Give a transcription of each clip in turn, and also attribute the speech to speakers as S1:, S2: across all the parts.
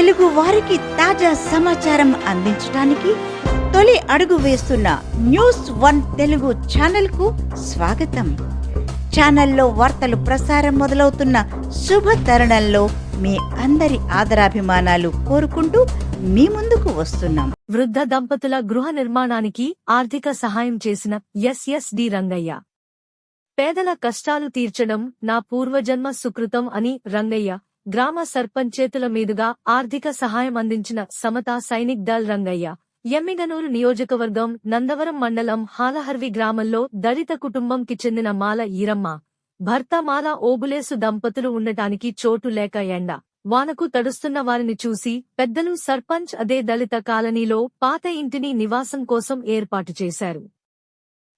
S1: తెలుగు వారికి తాజా సమాచారం అందించడానికి తొలి అడుగు వేస్తున్న న్యూస్1 తెలుగు ఛానల్ కు స్వాగతం. ఛానల్లో వార్తలు ప్రసారం మొదలవుతున్న శుభ తరుణంలో మీ అందరి ఆదరాభిమానాలు కోరుకుంటూ మీ ముందుకు వస్తున్నాం.
S2: వృద్ధ దంపతుల గృహ నిర్మాణానికి ఆర్థిక సహాయం చేసిన ఎస్ఎస్డి రంగయ్య. పేదల కష్టాలు తీర్చడం నా పూర్వజన్మ సుకృతం అని రంగయ్య గ్రామ సర్పంచ్ చేతుల మీదుగా ఆర్థిక సహాయం అందించిన సమతా సైనిక్ దళ్ రంగయ్య ఎమ్మిగనూరు నియోజకవర్గం నందవరం మండలం హాలహర్వి గ్రామంలో దళిత కుటుంబంకి చెందిన మాల ఈరమ్మ భర్త మాల ఓబులేసు దంపతులు ఉండటానికి చోటు లేక ఎండ వానకు తడుస్తున్న వారిని చూసి పెద్దలు సర్పంచ్ అదే దళిత కాలనీలో పాత ఇంటిని నివాసం కోసం ఏర్పాటు చేశారు.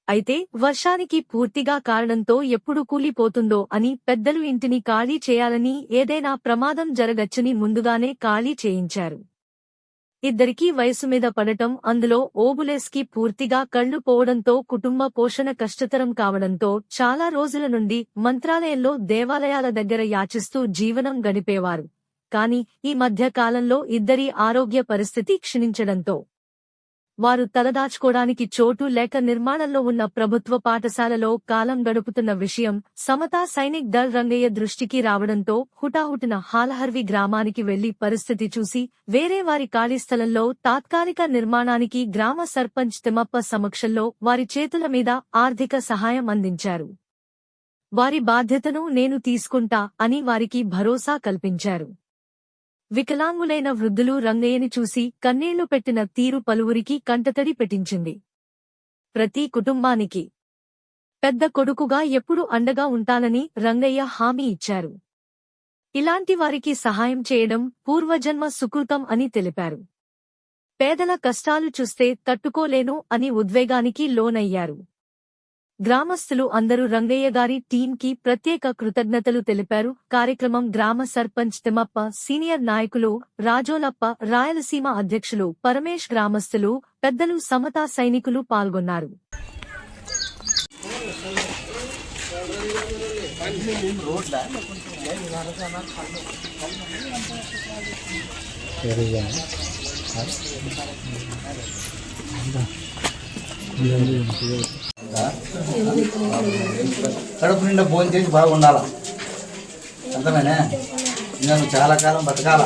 S2: అయితే వర్షానికి పూర్తిగా కారణంతో ఎప్పుడు కూలిపోతుందో అని పెద్దలు ఇంటిని ఖాళీ చేయాలని, ఏదైనా ప్రమాదం జరగచ్చని ముందుగానే ఖాళీ చేయించారు. ఇద్దరికీ వయసు మీద పడటం, అందులో ఓబులేస్కి పూర్తిగా కళ్లు పోవడంతో కుటుంబ పోషణ కష్టతరం కావడంతో చాలా రోజుల నుండి మంత్రాలయంలో దేవాలయాల దగ్గర యాచిస్తూ జీవనం గడిపేవారు. కాని ఈ మధ్య కాలంలో ఇద్దరి ఆరోగ్య పరిస్థితి క్షీణించడంతో వారు తలదాచుకోవడానికి చోటు లేక నిర్మాణంలో ఉన్న ప్రభుత్వ పాఠశాలలో కాలం గడుపుతున్న విషయం సమతా సైనిక్ దళ్ రంగయ్య దృష్టికి రావడంతో హుటాహుటిన హాలహర్వి గ్రామానికి వెళ్లి పరిస్థితి చూసి వేరే వారి ఖాళీ స్థలంలో తాత్కాలిక నిర్మాణానికి గ్రామ సర్పంచ్ తిమ్మప్ప సమక్షంలో వారి చేతుల మీద ఆర్థిక సహాయం అందించారు. వారి బాధ్యతను నేను తీసుకుంటా అని వారికి భరోసా కల్పించారు. వికలాంగులైన వృద్ధులు రంగయ్యని చూసి కన్నీళ్లు పెట్టిన తీరు పలువురికి కంటతడి పెట్టించింది. ప్రతి కుటుంబానికి పెద్ద కొడుకుగా ఎప్పుడూ అండగా ఉంటానని రంగయ్య హామీ ఇచ్చారు. ఇలాంటి వారికి సహాయం చేయడం పూర్వజన్మ సుకృతం అని తెలిపారు. పేదల కష్టాలు చూస్తే తట్టుకోలేను అని ఉద్వేగానికి లోనయ్యారు. గ్రామస్తులు అందరూ రంగయ్య గారి టీంకి ప్రత్యేక కృతజ్ఞతలు తెలిపారు. కార్యక్రమం గ్రామ సర్పంచ్ తిమ్మప్ప, సీనియర్ నాయకులు రాజోలప్ప, రాయలసీమ అధ్యక్షులు పరమేష్, గ్రామస్తులు, పెద్దలు, సమతా సైనికులు పాల్గొన్నారు.
S3: కడుపు నిండా భోజనం చేసి బాగుండాల, అంతమేనే. నేను చాలా కాలం బతకాల.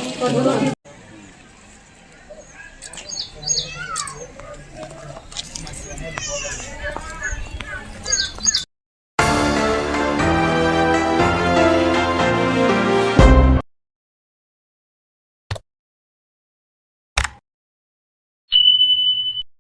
S3: భోజనం